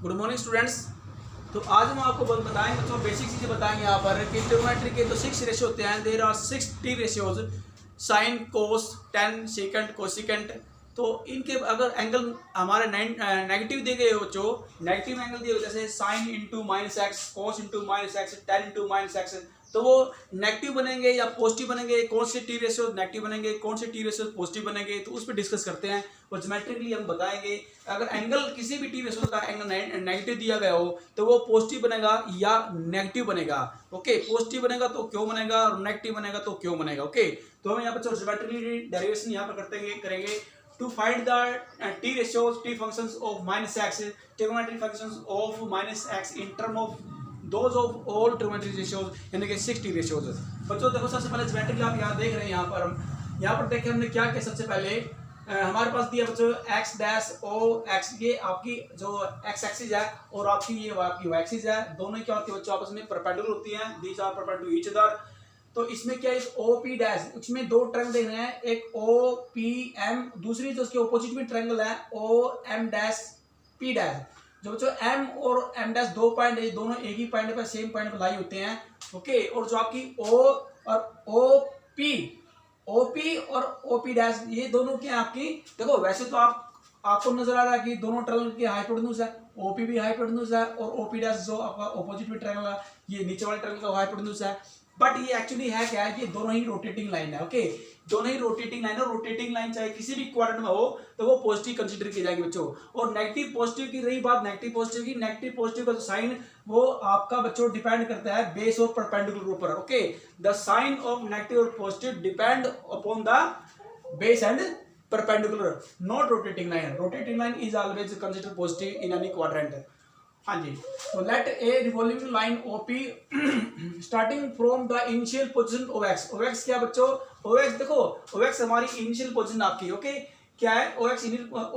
Good morning students. तो आज हम आपको बताएंगे बच्चों बेसिक चीज़ें बताएंगे यहाँ पर कि ट्रिग्नोमेट्री के जो 6 रेशियो होते हैं, there are 60 ratios, sine, cos, tan, secant, cosecant. तो इनके अगर एंगल हमारे नेगेटिव दिए गए बच्चों, नेगेटिव एंगल दिए जैसे sine into minus x, cos into minus x, tan into minus x, तो वो नेगेटिव बनेंगे या पॉजिटिव बनेंगे, कौन से टी रेशियो नेगेटिव बनेंगे, कौन से टी रेशियो पॉजिटिव बनेंगे, तो उस पर डिस्कस करते हैं और ज्योमेट्रिकली हम बताएंगे। अगर एंगल किसी भी टी रेशियो का एंगल नेगेटिव दिया गया हो तो वो पॉजिटिव बनेगा या नेगेटिव बनेगा। ओके, पॉजिटिव बनेगा तो क्यों बनेगा और नेगेटिव बनेगा तो क्यों बनेगा। ओके, तो हम यहाँ पर ज्योमेट्रिकली डेरिवेशन यहाँ पर करेंगे to find the t ratios, t functions of minus x, trigonometric functions of minus x in term of those of all trigonometric ratios, यानी कि 60 ratios। बच्चों देखो, सबसे पहले ज्योमेट्रिक आप यहाँ देख रहे हैं, यहाँ पर हम यहाँ पर देखें हमने क्या किया। सबसे पहले हमारे पास दिया बच्चों x डैश o x, ये आपकी जो x एक्सिस है और आपकी ये आपकी y एक्सिस है, दोनों क्या होती है बच्चों आपस में परपेंडिकुलर होती हैं, these are perpendicular to each other. तो इसमें क्या है, OP डैश, इसमें दो ट्रायंगल देख रहे हैं, एक OPM, दूसरी जो उसके ऑपोजिट में ट्रायंगल है OM डैश P डैश। जो बच्चों M और M डैश दो पॉइंट है, दोनों एक ही पॉइंट पर सेम पॉइंट पर लाई होते हैं। ओके, और जो आपकी O और OP और OP डैश, ये दोनों क्या आपकी, देखो वैसे तो आपको नजर आ रहा है कि दोनों ट्रायंगल की हाइपोटेन्यूज है, OP भी हाइपोटेन्यूज है और OP डैश जो आपका ऑपोजिट में ट्रायंगल है, ये नीचे वाले ट्रायंगल का हाइपोटेन्यूज है। बट ये एक्चुअली है क्या है, ये दोनों ही रोटेटिंग लाइन है। ओके, दोनों ही रोटेटिंग लाइन है, रोटेटिंग लाइन चाहे किसी भी क्वाड्रेंट में हो तो वो पॉजिटिव कंसीडर की जाएगी बच्चों। और नेगेटिव पॉजिटिव की रही बात, नेगेटिव पॉजिटिव की, नेगेटिव पॉजिटिव का जो साइन वो आपका बच्चों डिपेंड करता है बेस और परपेंडिकुलर ऊपर। Okay, the sine of negative और positive depend upon the base and perpendicular, not rotating line. Rotating line is always consider positive in any quadrant. हाँ जी, तो let a revolving line OP starting from the initial position OX। OX क्या बच्चों, OX देखो, OX हमारी initial position आपकी। Okay, क्या है OX,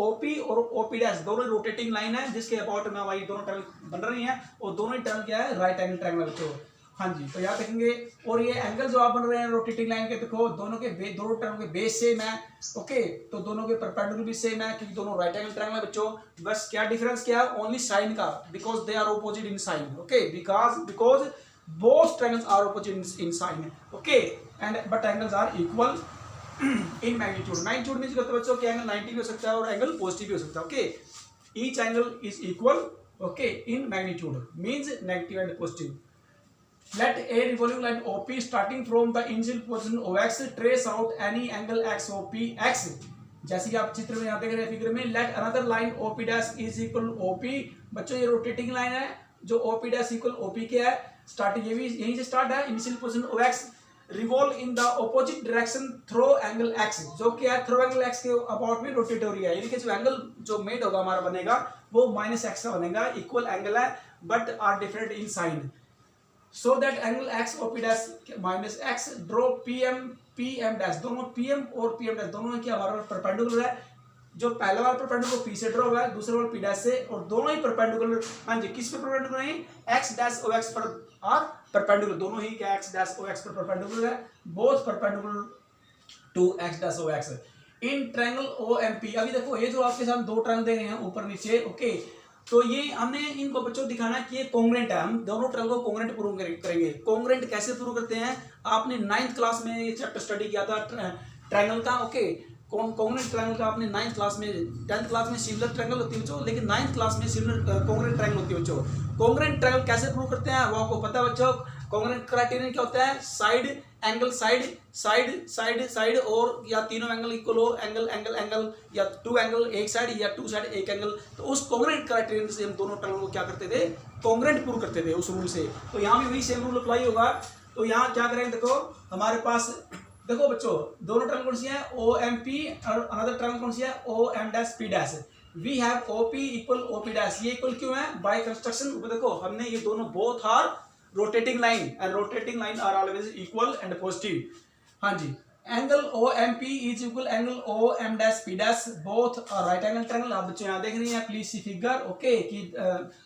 OP और OP डैश दोनों रोटेटिंग लाइन है जिसके अबाउट में हमारी दोनों टर्न बन रही हैं और दोनों ही टर्न क्या है, राइट एंगल ट्रायंगल बच्चों। हाँ जी, तो याद रखेंगे। और ये एंगल जो आप बन रहे हैं रोटेटिंग लाइन के, देखो दोनों के दोनों टर्म के बेस सेम है। ओके, तो दोनों के परपेंडिकुलर भी सेम है क्योंकि दोनों राइट एंगल ट्रायंगल है बच्चों। बस क्या डिफरेंस क्या है, ओनली साइन का, because they are opposite in sign. Okay, because both triangles are opposite in sign. Okay, and but angles are equal in magnitude. Magnitude means करते बच्चों कि एंगल 90 भी हो सकता है और एंगल पॉजिटिव भी हो सकता है। Okay, each angle is equal. Okay, in magnitude means negative and positive. Let a revolving line OP starting from the initial position OX trace out any angle XOPX। जैसे कि आप चित्र में यहाँ देख रहे हैं फिगर में, let another line OP dash is equal OP। बच्चों ये रोटेटिंग लाइन है, जो OP dash equal OP के है, स्टार्टिंग ये भी यहीं से स्टार्ट है, initial position OX, revolve in the opposite direction through angle X। जो क्या है, थ्रो एंगल X के अबाउट में रोटेट हो रही है, यानी कि जो एंगल जो मेड होगा हमारा बनेगा वो -x का बनेगा। इक्वल एंगल है but are different in sign. So that angle X OP dash minus X, draw PM dash, दोनों PM और PM dash दोनों क्या हमारा परपेंडिकुलर है। जो पहला वाला परपेंडिकुलर P से ड्रॉ हुआ है, दूसरा वाला P dash से, और दोनों ही परपेंडिकुलर। हाँ जी, किस पे परपेंडिकुलर है, X dash OX पर आर परपेंडिकुलर, दोनों ही क्या X dash OX पर परपेंडिकुलर है, both perpendicular to X dash OX in triangle OMP। अभी देखो ये जो आपके साथ दो ट्रायंगल दे रहे हैं ऊपर नीचे। ओके, तो ये हमने इनको बच्चों दिखाना कि ये कॉन्ग्रेंट है, हम दोनों ट्रायंगल को कॉन्ग्रेंट प्रूव करेंगे। कॉन्ग्रेंट कैसे प्रूव करते हैं, आपने 9th क्लास में ये चैप्टर स्टडी किया था ट्रायंगल का। ओके, कॉन्ग्रेंट ट्रायंगल का आपने 9th क्लास में, 10th क्लास में सिमिलर ट्रायंगल होती है बच्चों, लेकिन 9th क्लास में सिमिलर कॉन्ग्रेंट ट्रायंगल होती है बच्चों। कॉन्ग्रेंट ट्रायंगल कैसे प्रूव करते हैं वो आपको पता है बच्चों। कॉन्ग्रेंट क्राइटेरियन क्या होता है, side angle side side side side, और या तीनों एंगल इक्वल हो, एंगल एंगल एंगल, या टू एंगल एक साइड या टू साइड एक एंगल। तो उस कॉन्ग्रेंट क्राइटेरियन से हम दोनों ट्रायंगल को क्या करते थे, कॉन्ग्रेंट प्रूव करते थे उस रूल से। तो यहाँ भी वही सेम रूल अप्लाई होगा। तो यहाँ क्या करेंगे, देखो हमारे पास, देखो बच्चों दोनों ट्रायंगल कौन सी है, OMP, और अनदर ट्रायंगल कौन सी है, OM dash P dash. We have OP equal OP dash. ये इक्वल क्यों है, बाय कंस्ट्रक्शन। देखो हमने ये दोनों both are rotating line and rotating line are always equal and positive. हाँ जी, angle OMP is equal angle OM dash P dash, both are right angle triangle. आप बच्चों यहाँ देख रही हैं, प्लीज सी फिगर। ओके, कि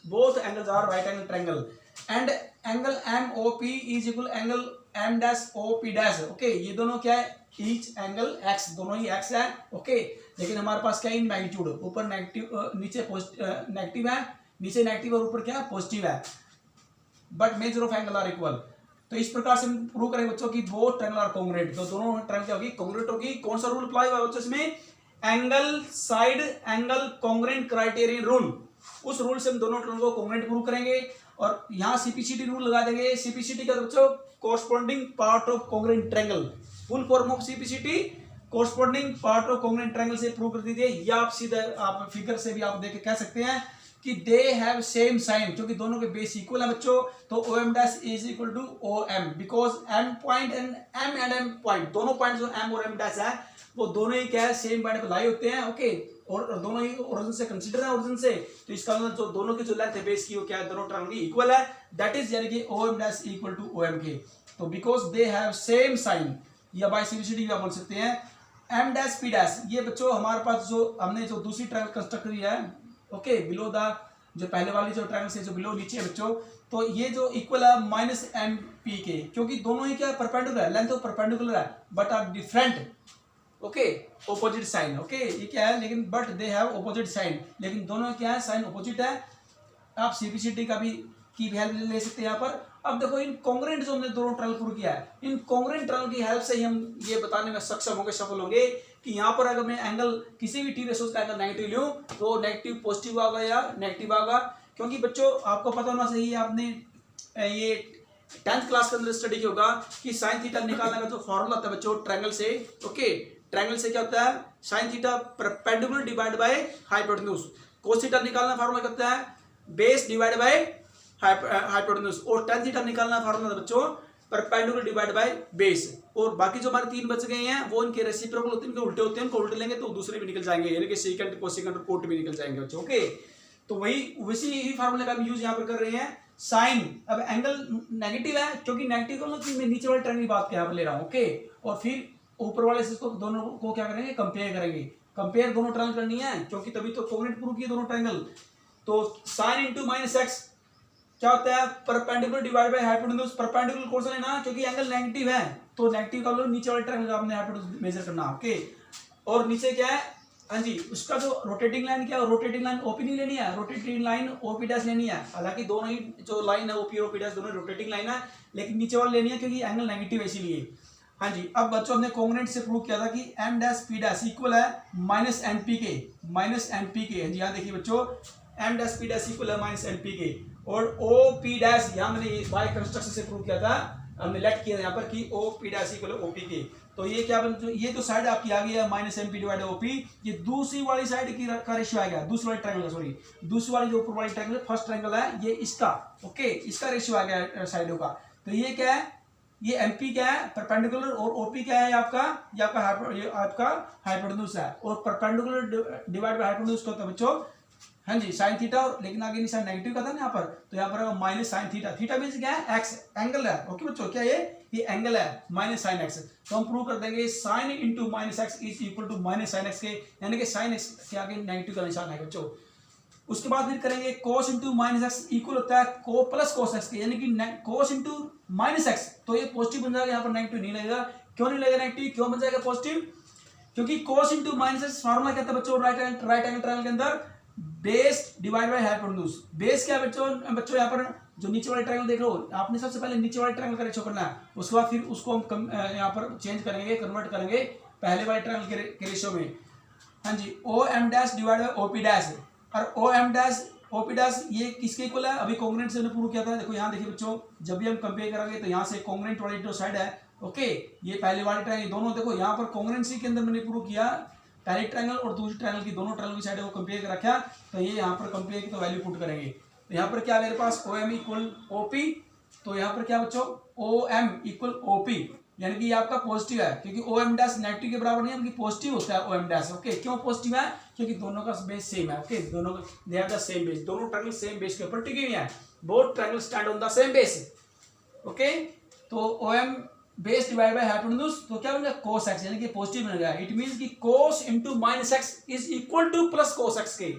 both angles are right angle triangle and angle MOP is equal angle M dash OP dash. Okay, ये दोनों क्या है, ईच एंगल X, दोनों ही X है। ओके, लेकिन हमारे पास क्या है, इन मैग्नीट्यूड, ऊपर नेगेटिव नीचे नेगेटिव है, नीचे नेगेटिव और ऊपर क्या है पॉजिटिव है, but measure of angle are equal. तो इस प्रकार से हम प्रूव करेंगे बच्चों की बोथ ट्रायंगल आर कॉन्ग्रुएंट, तो दोनों ट्रायंगल क्या होगी कॉन्ग्रुएंट होगी। कौन सा रूल अप्लाई हुआ बच्चों इसमें, angle side angle congruent criterion rule, उस रूल से हम दोनों ट्रायंगल को कॉन्ग्रुएंट प्रूव करेंगे। और यहाँ सीपीसीटी रूल लगा देंगे। सीपीसीटी का बच्चों corresponding part of congruent triangle, full form of CPCT corresponding part of congruent triangle से प्रूव कर दीजिए, या आप सीधा आप फिगर से भी आप देख के कह सकते हैं कि दे हैव सेम साइन, क्योंकि दोनों के बेस इक्वल है बच्चों। तो O M dash is equal to O M, because M point and M point, दोनों पॉइंट जो एम और एम डैश है वो दोनों ही क्या है सेम पॉइंट पर लाई होते हैं, ओके, और दोनों ही ओरिजिन से कंसीडर है ओरिजिन से। तो इसका मतलब जो दोनों की जो लेंथ है बेस की वो क्या है दोनों ट्रायंगल की इक्वल है, दैट इज यानी कि O M dash equal to O M के। तो because they have same sign, या बाय सीपीसीटी भी आप बोल सकते हैं। एम डैश पी डैश, ये बच्चों हमारे पास जो हमने जो दूसरी ट्रायंगल कंस्ट्रक्ट करी है, ओके, बिलो द जो पहले वाली जो ट्रायंगल से जो बिलो नीचे है बच्चों, तो ये जो इक्वल है माइनस एम पी के, क्योंकि दोनों ही क्या है परपेंडिकुलर है, लेंथ तो परपेंडिकुलर है but are different, okay, opposite sign, okay, ये क्या है लेकिन but they have opposite sign, लेकिन दोनों क्या है साइन ऑपोजिट है। आप सीपीसीटी का भी की हेल्प ले सकते हैं यहाँ पर। अब देखो इन कॉन्ग्रुएंट जो हमने दोनों ट्रायंगल प्रूव किया है, इन कॉन्ग्रुएंट ट्रायंगल की हेल्प से ही हम ये बताने में सक्षम होंगे, सफल होंगे कि यहाँ पर अगर मैं एंगल किसी भी टी रेशो का एंगल नेगेटिव लूँ तो नेगेटिव पॉजिटिव आएगा या नेगेटिव आएगा। क्योंकि बच्चों आपको पता होना चाहिए, आपने ये 10th क्लास के अंदर स्टडी होगा कि साइन थीटा निकालने का जो फॉर्मूला होता है बच्चों ट्रायंगल से, ओके, ट्रायंगल से क्या होता है sine theta perpendicular divide by hypotenuse, cos theta निकालना फॉर्मूला क्या होता है बेस डिवाइड बाय हाइपोटेन्यूज, और tan थीटा निकालना फॉर्मूला बच्चों परपेंडिकुलर डिवाइड बाय बेस। और बाकी जो हमारे तीन बच गए हैं वो इनके रेसिप्रोकल होते हैं, इनके उल्टे होते हैं, उनको उल्टे लेंगे तो दूसरे भी निकल जाएंगे, यानी कि सेकंड कोसेकंड और कोट भी निकल जाएंगे बच्चों, ओके। तो वैसी ही फार्मूले का भी यूज यहाँ पर कर रहे हैं। साइन, अब एंगल नेगेटिव है क्योंकि नेगेटिव का मतलब मैं नीचे वाले ट्रायंगल की बात यहाँ पर ले रहा हूँ, ओके, और फिर ऊपर वाले से इसको दोनों को क्या करेंगे कंपेयर करेंगे, कंपेयर दोनों ट्रायंगल करनी है क्योंकि तभी तो कॉन्ग्रुएंट प्रूव किए दोनों ट्रायंगल। तो साइन इंटू माइनस एक्स क्या होता है perpendicular divide by hypotenuse, perpendicular कौन सा लेना क्योंकि एंगल नेगेटिव है, तो नेगेटिव का मतलब नीचे वाले ट्रायंगल का आपने हाइपोटेन्यूज मेजर करना, ओके। और नीचे क्या है, हाँ जी, उसका जो रोटेटिंग लाइन क्या है, रोटेटिंग लाइन ओपी नहीं लेनी है, रोटेटिंग लाइन ओपी डैश लेनी है। हालांकि दोनों ही जो लाइन है ओपी और ओपी डैश दोनों रोटेटिंग लाइन है, लेकिन नीचे वाली लेनी है क्योंकि एंगल नेगेटिव है इसीलिए। हाँ जी, अब बच्चों हमने कॉन्ग्रुएंट से प्रूव किया था कि M dash P dash equal है माइनस एन पी के, माइनस एन पी के। जी यहाँ देखिए बच्चों M dash P dash equal है माइनस एन पी के, और ओ पी डैश यहाँ मैंने बाय कंस्ट्रक्शन से प्रूव किया था, हमने लेट किया यहाँ पर कि O P dash equal O P के। तो ये क्या ये तो साइड आपकी आ गई है minus M P divide O P, ये दूसरी वाली साइड की का रेशियो आ गया, दूसरी वाली ट्रायंगल सॉरी दूसरी वाली जो ऊपर वाली ट्रायंगल फर्स्ट ट्रायंगल है ये इसका, ओके, इसका रेशियो आ गया साइडों का। तो ये क्या है, ये एमपी क्या है परपेंडिकुलर, और ओपी क्या है आपका, ये आपका हाइपोटेन्यूज है, और परपेंडिकुलर डिवाइड बाय हाइपोटेन्यूज होता है बच्चों, हाँ जी, साइन थीटा, लेकिन आगे निशान नेगेटिव का था ना यहाँ पर, तो यहाँ पर minus sine theta, theta means क्या है एक्स, एंगल है, ओके बच्चों, क्या ये एंगल है माइनस साइन एक्स। तो हम प्रूव कर देंगे sine into minus x is equal to minus sine X के, यानी कि साइन एक्स के आगे नेगेटिव का निशान है बच्चों। उसके बाद फिर करेंगे कोस इंटू माइनस एक्स इक्वल होता है को प्लस कोस एक्स के, यानी कि कोस इंटू माइनस एक्स, तो ये पॉजिटिव बन जाएगा, यहाँ पर नेगेटिव नहीं लगेगा। क्यों नहीं लगेगा नेगेटिव, क्यों बन जाएगा पॉजिटिव, क्योंकि कोस इंटू माइनस एक्स फॉर्मूला क्या था बच्चों राइट एंगल ट्रायंगल के अंदर base divide by hypotenuse. Base क्या है बच्चों यहाँ पर जो नीचे वाले ट्रायंगल देख लो, आपने सबसे पहले नीचे वाले ट्रायंगल का रेशियो करना है, उसके बाद फिर उसको हम यहाँ पर चेंज करेंगे, कन्वर्ट करेंगे पहले वाले ट्रायंगल के रेशियो में। हाँ जी, O M dash divide by OP dash, और O M dash OP dash ये किसके इक्वल है, अभी कॉन्ग्रुएंट से हमने प्रूव किया था। देखो यहाँ देखिए बच्चों, जब भी हम कंपेयर करेंगे तो यहाँ से कॉन्ग्रुएंट वाली जो साइड है, ओके, ये पहले वाली ट्रायंगल दोनों देखो यहाँ पर कॉन्ग्रुएंसी के अंदर मैंने प्रूव किया, पहले ट्रायंगल और दूसरी ट्रायंगल की दोनों ट्रायंगल की साइड को कंपेयर कर रखा, तो ये यहाँ पर कंपेयर की तो वैल्यू पुट करेंगे। तो यहाँ पर क्या मेरे पास O M equal O P, तो यहाँ पर क्या बच्चों O M equal O P, यानी कि ये आपका पॉजिटिव है क्योंकि ओ एम डैश नेगेटिव के बराबर नहीं है, बल्कि पॉजिटिव होता है ओ एम डैश, ओके। क्यों पॉजिटिव है, क्योंकि दोनों का बेस सेम है, ओके, दोनों they have the same base, दोनों ट्रायंगल सेम बेस के ऊपर टिकी हुई है, both triangle stand on the same base, okay. तो O M base divide by hypotenuse, तो क्या बन गया cos x, यानी कि पॉजिटिव बन गया। इट मींस कि cos into minus x is equal to plus cos x के,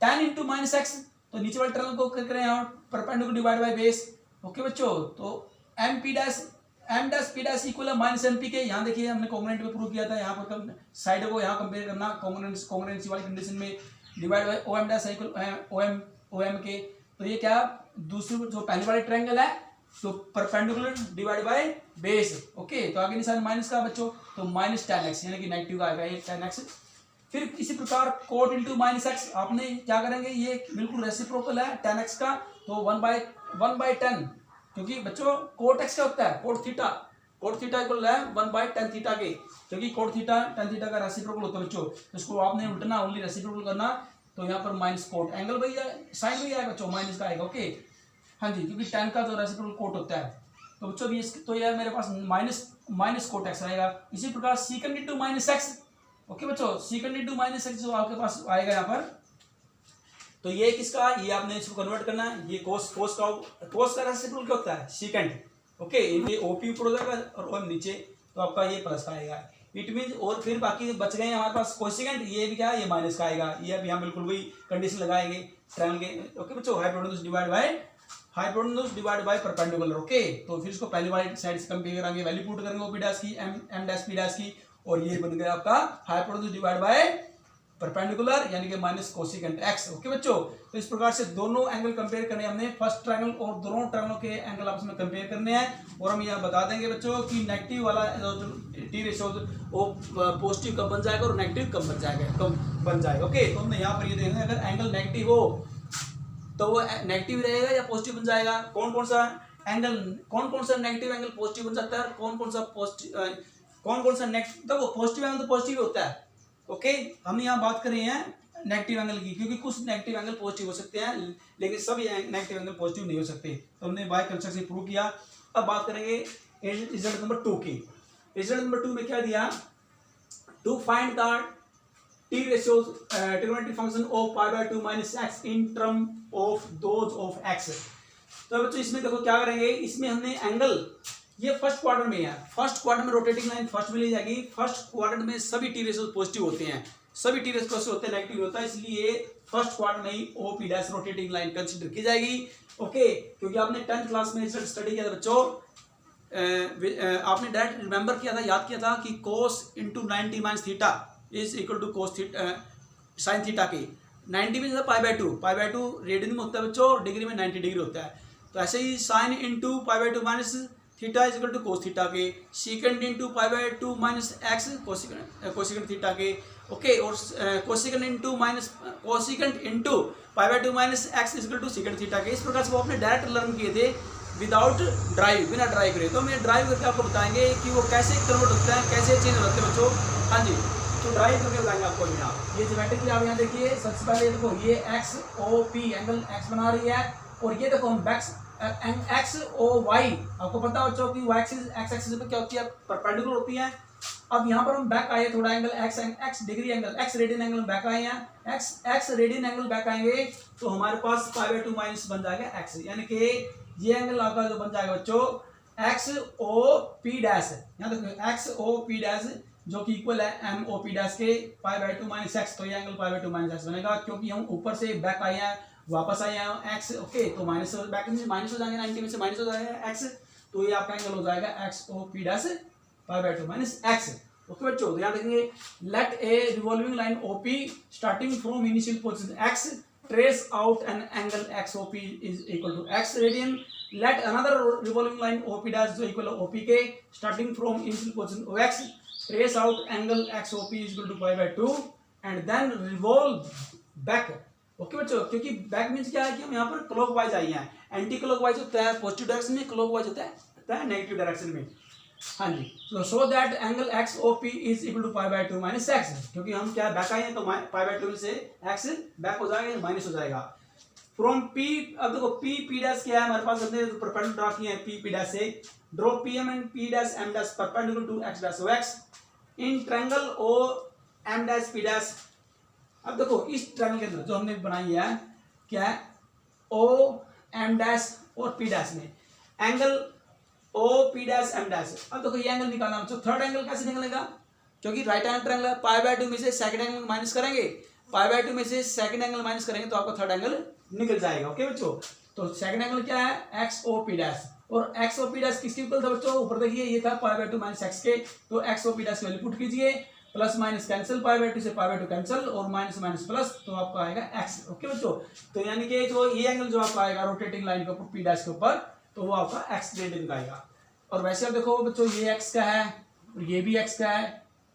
tan इनटू माइनस x, तो नीचे वाले ट्रायंगल को क्या करें यहाँ perpendicular divide by base, okay बच्चों। तो M dash P dash equal है माइनस एम पी के, यहाँ देखिए हमने कॉन्ग्रुएंट में प्रूव किया था, यहाँ पर साइड को यहाँ कंपेयर करना कॉन्ग्रुएंसी वाली कंडीशन में, divide by O M dash equal O M O M के। तो ये क्या, दूसरी जो पहले वाली ट्रायंगल है तो perpendicular divide by base. Okay, तो आगे निशान माइनस का बच्चों, तो माइनस टेन एक्स यानी कि नेगेटिव का आएगा ये 10x। फिर इसी प्रकार कोट इंटू माइनस एक्स, आपने क्या करेंगे, ये बिल्कुल रेसिप्रोकल है 10x का, तो 1/10, क्योंकि बच्चों कोट एक्स क्या होता है, कोट थीटा इक्वल है 1/10 थीटा के, क्योंकि कोट थीटा टेन थीटा का रेसिप्रोकल होता है बच्चों। तो इसको आपने उल्टना, ओनली रेसिप्रोकल करना, तो यहाँ पर माइनस कोट एंगल भाई साइन भी आएगा बच्चों, माइनस का आएगा। ओके हाँ जी, क्योंकि टेन का जो रेसिप्रोकल कोट होता है, तो बच्चों भी तो यह मेरे पास माइनस कोट एक्स आएगा। इसी प्रकार secant into minus x. Okay बच्चों, सीकंड इंटू माइनस एक्स जो आपके पास आएगा यहाँ पर, तो ये किसका, ये आपने इसको कन्वर्ट करना है, ये कोस का रेसिप्रोकल क्या होता है, सीकंड। ओके, ये ओपी ऊपर हो जाएगा और ओम नीचे, तो आपका ये प्लस का आएगा। इट मीन, और फिर बाकी बच गए हमारे पास कोसिकेंट, ये भी क्या है, ये माइनस का आएगा। ये अभी हम बिल्कुल वही कंडीशन लगाएंगे ट्रायंगल के। ओके बच्चों, hypotenuse divide by perpendicular. Okay, तो फिर इसको पहली वाली साइड से कंपेयर करेंगे, वैल्यू पुट करेंगे ओपी डैश की, एम डैश पी डैश की, और ये बन गया आपका हाइपोटेन्यूज डिवाइड बाय परपेंडिकुलर यानी कि माइनस कोसिकेंट एक्स। ओके बच्चों, तो इस प्रकार से दोनों एंगल कंपेयर करने हमने, फर्स्ट ट्रायंगल और दोनों ट्रायंगलों के एंगल आपस में कंपेयर करने हैं। और हम यह बता देंगे बच्चों कि नेगेटिव वाला टी रेशियो वो पॉजिटिव कब बन जाएगा और नेगेटिव कब बन जाएगा। ओके, तो हमने यहाँ पर ये देखना है, अगर एंगल नेगेटिव हो तो वो नेगेटिव रहेगा या पॉजिटिव बन जाएगा। कौन कौन सा नेगेटिव एंगल पॉजिटिव बन सकता है, कौन कौन सा नेगेटिव, तो पॉजिटिव एंगल तो पॉजिटिव होता है। ओके, हम यहाँ बात कर रहे हैं नेगेटिव एंगल की, क्योंकि कुछ नेगेटिव एंगल पॉजिटिव हो सकते हैं लेकिन सभी नेगेटिव एंगल पॉजिटिव नहीं हो सकते। तो हमने बाय कंस्ट्रक्ट से प्रूव किया। अब बात करेंगे रिजल्ट नंबर 2 की। रिजल्ट नंबर 2 में क्या दिया, to find the T ratio trigonometric function of π/2 minus x in term of those of x. तो बच्चों इसमें देखो क्या करेंगे, इसमें हमने एंगल, ये फर्स्ट क्वाड्रेंट में है, फर्स्ट क्वाड्रेंट में रोटेटिंग लाइन फर्स्ट में ले जाएगी। फर्स्ट क्वाड्रेंट में सभी टी रेशियो पॉजिटिव होते हैं, सभी टी रेशियो पॉजिटिव होते हैं, नेगेटिव होता है, इसलिए फर्स्ट क्वाड्रेंट में ही OP dash rotating line consider की जाएगी। ओके, क्योंकि आपने 10th क्लास में स्टडी किया था बच्चों, आपने डायरेक्ट रिमेंबर किया था, याद किया था कि cos into 90 minus theta is equal to cos sine theta के। 90 में π/2 रेडियन में होता है बच्चों, और डिग्री में 90 डिग्री होता है। तो ऐसे ही sine into π/2 minus theta is equal to cos theta के, secant into π/2 minus x cosecant theta के। ओके, और cosecant into π/2 minus x is equal to secant theta के। इस प्रकार से वो आपने डायरेक्ट लर्न किए थे विदाउट ड्राइव, बिना ड्राइव करे। तो मैं ड्राइव करके आपको बताएंगे कि वो कैसे कन्वर्ट होता है, कैसे चेंज होते हैं बच्चों। हाँ जी, तो ड्राइव करके बताएंगे आपको। यहाँ ये ज्योमेट्रिकली आप यहाँ देखिए, सबसे पहले देखो ये X O P angle X बना रही है, और ये देखो हम एक्स ओ वाई, आपको पता हो बच्चों कि वाई एक्सिस पे क्या होती है, परपेंडिकुलर होती है। अब यहाँ पर हम बैक आए थोड़ा angle x degree angle, x radian angle back आए हैं, एक्स रेडियन एंगल बैक आएंगे, तो हमारे पास π/2 माइनस बन जाएगा एक्स, यानी कि ये एंगल आपका जो बन जाएगा बच्चों एक्स ओ पी डैश। यहाँ देखो एक्स ओ पी डैश जो कि इक्वल है एम ओ पी डैश के π/2 माइनस एक्स, तो ये एंगल π/2 माइनस एक्स बनेगा, क्योंकि हम ऊपर से बैक आए हैं वापस आए हैं एक्स। ओके, तो माइनस बैक में माइनस हो जाएंगे, 90 में से माइनस हो जाएगा एक्स, तो ये आपका एंगल हो जाएगा x O P dash π/2 minus x. Okay बच्चों, तो यहाँ देखेंगे, let a revolving line OP starting from initial position x trace out an angle x O P is equal to x radian. Let another revolving line OP dash जो equal OP के starting from initial position O x trace out angle x O P is equal to π/2 and then revolve back. Okay बच्चों, क्योंकि back means क्या है कि हम यहाँ पर क्लॉकवाइज आई हैं, एंटी क्लॉकवाइज होता है पॉजिटिव डायरेक्शन में, क्लॉकवाइज होता है नेगेटिव डायरेक्शन में। हाँ जी, so that angle x O P is equal to π/2 minus x, क्योंकि हम क्या बैक आए हैं तो π/2 से एक्स बैक हो जाएगा, माइनस हो जाएगा। फ्रॉम पी, अब देखो पी पी डैश क्या है हमारे पास, हमने परपेंडिकुलर ड्रा किए हैं पी डैश से, draw P M and P dash M dash perpendicular to X dash O X in triangle O M dash P dash. अब देखो इस ट्रायंगल के अंदर जो हमने बनाई है क्या है, ओ एम डैश और पी डैश में angle O P dash M dash. अब देखो ये एंगल निकालना बच्चों, थर्ड एंगल कैसे निकलेगा, क्योंकि राइट एंगल ट्रायंगल है, π/2 में से सेकंड एंगल माइनस करेंगे, π/2 में से सेकंड एंगल माइनस करेंगे तो आपका थर्ड एंगल निकल जाएगा। ओके बच्चों, तो सेकंड एंगल क्या है एक्स ओ पी डैश, और एक्स ओ पी डैश किसके इक्वल था बच्चों, ऊपर देखिए ये था π/2 माइनस एक्स के, तो एक्स ओ पी डैश की वैल्यू पुट कीजिए, plus minus cancel, pi by 2 से पाई बाय 2 कैंसिल और माइनस माइनस प्लस, तो आपका आएगा एक्स। ओके बच्चों, तो यानी कि जो ये एंगल जो आपका आएगा रोटेटिंग लाइन के ऊपर पी डैश के ऊपर, तो वो आपका एक्स ग्रेडियंट का आएगा। और वैसे आप देखो बच्चों ये एक्स का है और ये भी एक्स का है।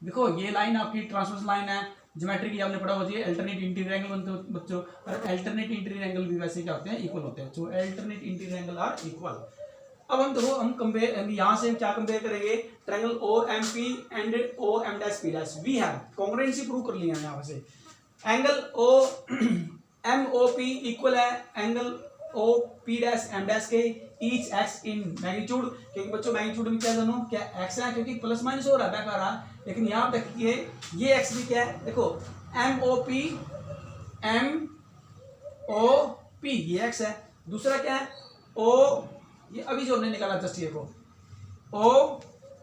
देखो ये लाइन आपकी ट्रांसवर्स लाइन है, ज्योमेट्री की आपने पढ़ा होती है, अल्टरनेट इंटीरियर एंगल बनते हैं बच्चों। और अल्टरनेट इंटीरियर एंगल भी वैसे क्या होते हैं, इक्वल होते हैं। जो alternate interior angle are equal. अब हम देखो हम कंपेयर, यहाँ से हम क्या कंपेयर करेंगे, triangle O M P and O M dash P dash, we have congruency prove कर लिया है यहाँ से। Angle O M O P equal है angle O P dash M dash के, ईच एक्स इन मैग्नीट्यूड, क्योंकि बच्चों मैग्नीट्यूड में क्या दोनों क्या एक्स है, क्योंकि प्लस माइनस हो रहा है बैक आ रहा है, लेकिन यहाँ पे देखिए ये एक्स भी क्या है, देखो एम ओ पी ये एक्स है, दूसरा क्या है ओ, ये अभी जो हमने निकाला जस्ट ये को ओ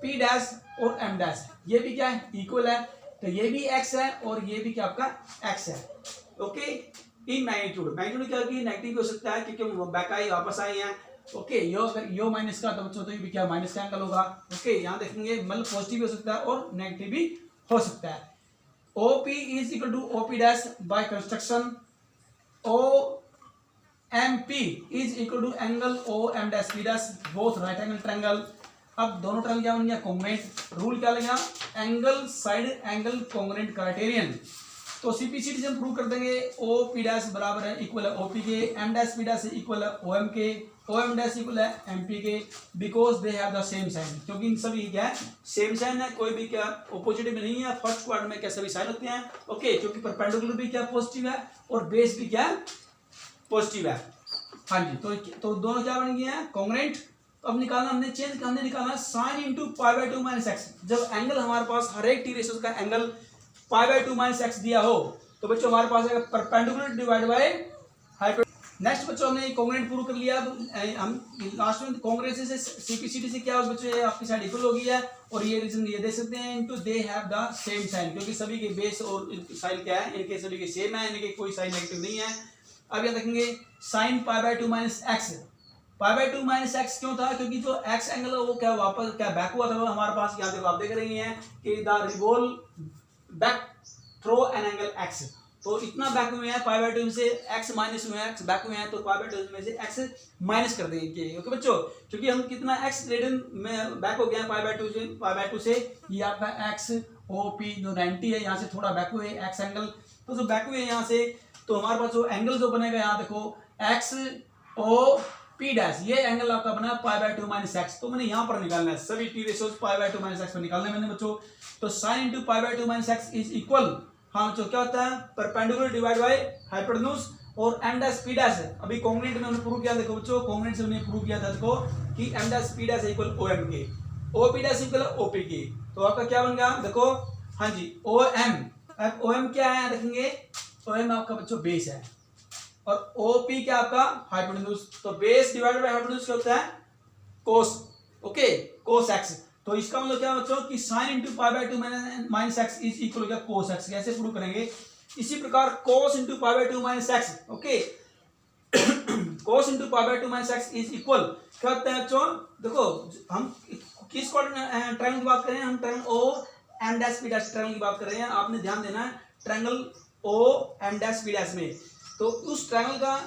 पी डैश और एम डैश, ये भी क्या है इक्वल है, तो ये भी एक्स है और ये भी क्या आपका एक्स है। ओके, इन मैग्नीट्यूड, मैग्नीट्यूड क्या होगी, नेगेटिव हो सकता है क्योंकि बैक आई वापस आई है। ओके, यो अगर यो माइनस का तो बच्चों तो ये भी क्या माइनस का एंगल होगा। ओके, यहाँ देखेंगे मतलब पॉजिटिव भी हो सकता है और नेगेटिव भी हो सकता है। O P is equal to O P dash by construction, O M P is equal to angle O M dash P dash, both right angle triangle. अब दोनों ट्रायंगल क्या बन गया, कॉन्ग्रुएंट। रूल क्या लगेगा, angle side angle congruent criterion. तो CPCT से हम प्रूव कर देंगे ओ पी डैश बराबर है इक्वल है ओपी के, M dash P dash equal है ओ एम के, ओ एम डैश इक्वल है एम पी के, because they have the same sign, क्योंकि इन सभी क्या है सेम साइन है, कोई भी क्या ऑपोजिट में नहीं है। फर्स्ट क्वाड्रेंट में क्या सभी साइन होते हैं। ओके, क्योंकि परपेंडिकुलर भी क्या पॉजिटिव है और बेस भी क्या पॉजिटिव है। हाँ जी, तो दोनों क्या बन गए हैं कॉन्ग्रुएंट। अब निकालना हमने निकालना sign into pi by 2 minus x. जब एंगल हमारे पास हर एक टी रेशियो का angle pi by 2 minus x दिया हो, तो बच्चों हमारे पास आएगा perpendicular divide by hypotenuse. Next बच्चों हमने कॉन्ग्रुएंट प्रूव कर लिया। हम लास्ट में कॉन्ग्रुएंसी से सीपीसीटी से क्या बच्चों आपकी साइड इक्वल हो गई है, और ये रीजन ये दे सकते हैं into they have the same sign, क्योंकि सभी के बेस और साइन क्या है, इनके सभी के सेम है, इनके कोई साइन नेगेटिव नहीं है। अब यहाँ देखेंगे sine pi by 2 minus x, pi by 2 minus x क्यों था, क्योंकि जो एक्स एंगल है वो क्या वापस क्या बैक हुआ था, वो हमारे पास यहाँ देखो आप देख रहे हैं कि the revolve back through an angle X, तो इतना बैक हुए हैं पाई बाय 2 से एक्स माइनस हुए हैं, एक्स बैक हुए हैं, तो पाई बाय 2 में से एक्स माइनस कर देंगे। ओके बच्चों, क्योंकि हम कितना एक्स ग्रेडियंट में बैक हो गया पाई बाय 2 से ये आपका एक्स ओ पी जो 90 है, यहाँ से थोड़ा बैक हुए एक्स एंगल, तो जो बैक हुए यहाँ से, तो हमारे पास जो एंगल जो बनेगा यहाँ देखो एक्स ओ पी डैश, ये एंगल आपका बना पाई बाय 2 माइनस एक्स, तो मैंने यहाँ पर निकालना है सभी T ratios pi by 2 minus x पर निकालना है मैंने बच्चों। तो sign into pi by 2 minus x is equal, हाँ बच्चों क्या होता है परपेंडिकुलर डिवाइड बाय हाइपोटेन्यूज और एम डैश पी डैश है। अभी कॉन्ग्रुएंट में हमने प्रूव किया, देखो बच्चों कॉन्ग्रुएंट से हमने प्रूव किया था देखो कि M dash P dash equal O M के, O P dash equal O P के, तो आपका क्या बन गया देखो, हाँ जी ओ एम, अब ओ एम क्या है देखेंगे, ओ एम आपका बच्चों बेस है और ओ पी क्या आपका हाइपोटेन्यूज, तो बेस डिवाइडेड बाय हाइपोटेन्यूज क्या होता है कोस। ओके, कोस एक्स, तो इसका मतलब क्या बच्चों कि sine into pi by 2 minus x is equal हो गया कोस एक्स। कैसे प्रूव करेंगे, इसी प्रकार cos into pi by 2 minus x, okay cos into pi by 2 minus x is equal क्या होता है बच्चों, देखो हम किस ट्रायंगल की बात कर रहे हैं, हम triangle O M dash P dash triangle की बात कर रहे हैं। आपने ध्यान देना है triangle O M dash P dash में, तो उस ट्रायंगल का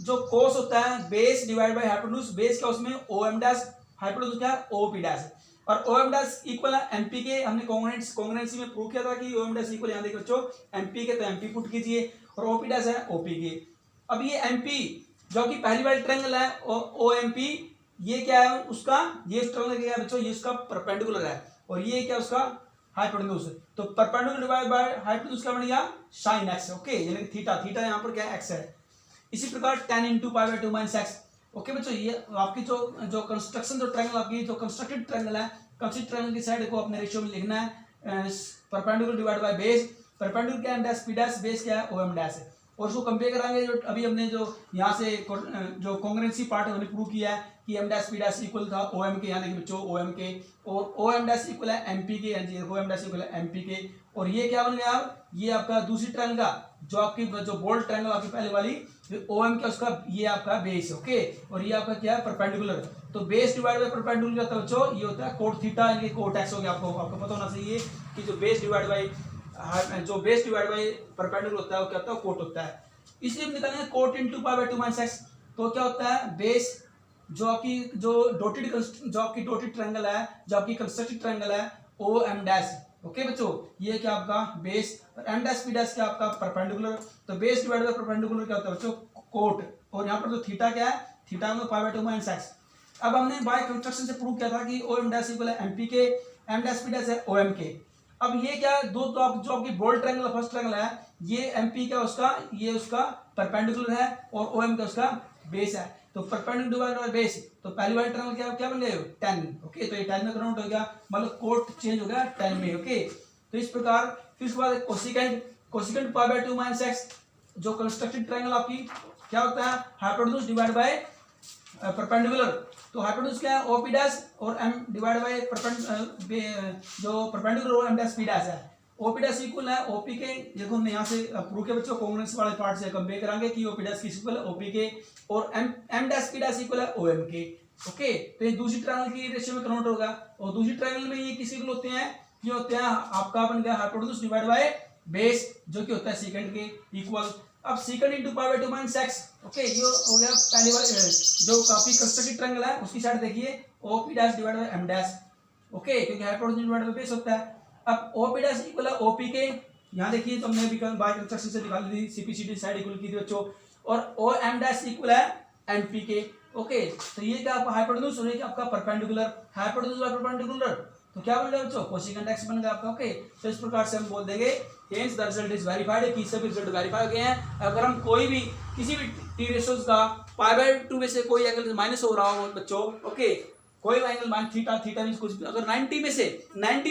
जो कोस होता है base divide by hypotenuse, base क्या उसमें ओ एम डैश, हाइपोटेन्यूज क्या है ओ पी डैश, और ओ एम डैश इक्वल है एम पी के। हमने कॉन्ग्रुएंसी में प्रूव किया था कि ओ एम डैश इक्वल, यहाँ देखो बच्चों एम पी के, तो एम पी पुट कीजिए और ओ पी डैश है ओ पी के। अब ये एम पी जो कि पहली वाली ट्रायंगल है ओ एम पी, ये क्या है उसका, ये ट्रायंगल क्या है बच्चों, ये उसका परपेंडिकुलर है और ये क्या उसका हाइपोटेन्यूज, तो परपेंडिकुलर डिवाइड बाय हाइपोटेन्यूज का बन गया साइन एक्स। ओके, यानी थीटा, थीटा यहाँ पर क्या है एक्स है। इसी प्रकार tan into pi by 2 minus x. Okay बच्चों, ये आपकी जो कंस्ट्रक्शन जो ट्रायंगल आपकी जो कंस्ट्रक्टेड ट्रायंगल है, कंस्ट्रक्टेड ट्रायंगल की साइड को अपने रेशियो में लिखना है perpendicular divide by base, perpendicular क्या है डैश पी डैश, बेस क्या है ओ एम डैश है, और उसको कंपेयर कराएंगे जो अभी हमने जो यहाँ से जो कॉन्ग्रुएंसी पार्ट है हमने प्रूव किया है कि M dash P dash equal था ओ एम के, यहाँ देखिए बच्चों ओ एम के, और ओ एम डैश इक्वल है एम पी के, ओ एम डैश इक्वल है एम पी के, और ये क्या बन गया, ये आपका दूसरी ट्रायंगल का जो आपकी जो बोल्ड ट्रायंगल आपकी पहले वाली, OM क्या उसका ये आपका बेस, ओके, और ये आपका क्या है परपेंडिकुलर। तो बेस डिवाइड बाय परपेंडिकुलर का बच्चों ये होता है कोट थीटा, यानी कोट एक्स हो गया। आपको पता होना चाहिए कि जो बेस डिवाइड बाय परपेंडिकुलर होता है वो क्या होता है, कोट होता है। इसलिए हम निकालेंगे cot into pi by 2 minus x. तो क्या होता है बेस जो आपकी जो आपकी डॉटेड ट्रायंगल है, जो आपकी कंस्ट्रक्टेड ट्रायंगल है ओ एम डैश, ओके बच्चों, ये क्या आपका बेस और एम डैश पी डैश क्या आपका परपेंडिकुलर। तो बेस डिवाइड बाय परपेंडिकुलर क्या होता है बच्चों, कोट, और यहाँ पर जो थीटा क्या है, थीटा में पाई बाय 2 माइनस एक्स। अब हमने बाय कंस्ट्रक्शन से प्रूव किया था कि ओ एम डैश इक्वल है एम पी के, एम डैश पी डैश है ओ एम के। अब ये क्या दो तो आप जो आपकी बोल्ड ट्रायंगल फर्स्ट ट्रायंगल है, ये एम पी का उसका ये उसका परपेंडिकुलर है और ओ एम का उसका बेस है। तो परपेंडिकुलर डिवाइड बाय बेस, तो पहली वाली ट्रायंगल क्या बन गया 10, ओके, तो ये 10 में कन्वर्ट हो गया, मतलब कोट चेंज हो गया 10 में, ओके। तो इस प्रकार फिर उसके बाद cosecant pi by 2 minus x, जो कंस्ट्रक्टेड ट्रायंगल आपकी क्या होता है हाइपोटेन्यूज डिवाइड बाय परपेंडिकुलर। तो हाइपोटेन्यूज क्या है ओपी डैश और एम डिवाइड बाय जो परपेंडिकुलर और एम डैश पी डैश है। ओपी डैश इक्वल है ओपी के, देखो हमने यहाँ से प्रूव किया बच्चों, कॉन्ग्रुएंस वाले पार्ट से कंपेयर करेंगे कि ओपी डैश किस इक्वल है ओपी के और M dash P dash equal है ओएम के, ओके। तो ये दूसरी ट्रायंगल की रेशियो में कन्वर्ट होगा, और दूसरी ट्रायंगल में ये किस इक्वल होते हैं, ये होते हैं आपका बन गया हाइपोटेन्यूज डिवाइड बाय बेस, जो कि होता है सेकंड के इक्वल। अब second into pi by 2 minus x, okay, ये हो गया पहली बार जो काफी कंस्ट्रक्टेड ट्रायंगल है उसकी साइड देखिए OP dash divide by M dash, okay, क्योंकि हाइपोटेन्यूज डिवाइड बाय बेस होता है। अब ओपी डैश इक्वल है ओपी के, यहाँ देखिए तो हमने भी बाय कंस्ट्रक्शन से निकाल दी सीपीसीडी साइड इक्वल की थी बच्चों, और ओ एम डैश इक्वल है एमपी के, ओके। तो ये क्या आपका हाइपोटेन्यूज और ये क्या आपका परपेंडिकुलर, हाइपोटेन्यूज बाय परपेंडिकुलर, तो क्या बन गया बच्चों कोसिकेंट एक्स बन गया आपका, ओके। तो इस प्रकार से हम बोल देंगे hence the result is verified, कि सभी रिजल्ट वेरीफाई हो गए हैं। अगर हम कोई भी किसी भी टी रेशियोज का पाई बाय 2 में से कोई एंगल माइनस हो रहा हो बच्चों, ओके, कोई एंगल माइनस थीटा मींस कुछ, अगर 90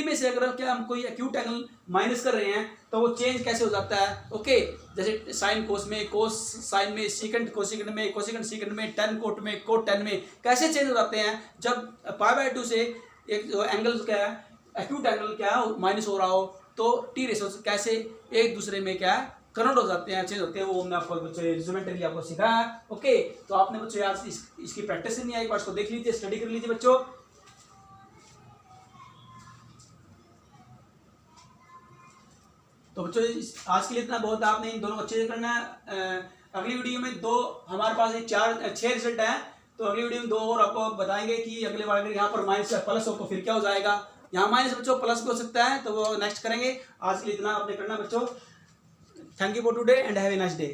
में से अगर क्या हम कोई एक्यूट एंगल माइनस कर रहे हैं तो वो चेंज कैसे हो जाता है, ओके। जैसे साइन कोस में, कोस साइन में, सीकेंट कोसिकेंट में, कोसिकेंट सीकेंट में, टेन कोट में, कोट टेन में कैसे चेंज हो जाते हैं जब पाई बाय 2 से एक एंगल क्या है एक्यूट एंगल क्या है माइनस हो रहा हो, तो टी रेशियो कैसे एक दूसरे में क्या है कन्वर्ट हो जाते हैं, चेंज होते हैं, वो हमने आपको बच्चों रिजल्मेंटली आपको सिखाया है, ओके। तो आपने बच्चों आज इसकी प्रैक्टिस नहीं आई, एक बार इसको देख लीजिए, स्टडी कर लीजिए बच्चों। तो बच्चों आज के लिए इतना बहुत, आपने इन दोनों अच्छे से करना है। अगली वीडियो में दो हमारे पास 6 रिजल्ट हैं, तो अगली वीडियो में 2 और आपको बताएंगे कि अगले बार अगर यहाँ पर माइनस या प्लस हो तो फिर क्या हो जाएगा, यहाँ माइनस बच्चों प्लस भी हो सकता है, तो वो नेक्स्ट करेंगे। आज के लिए इतना आपने करना बच्चों। Thank you for today and have a nice day.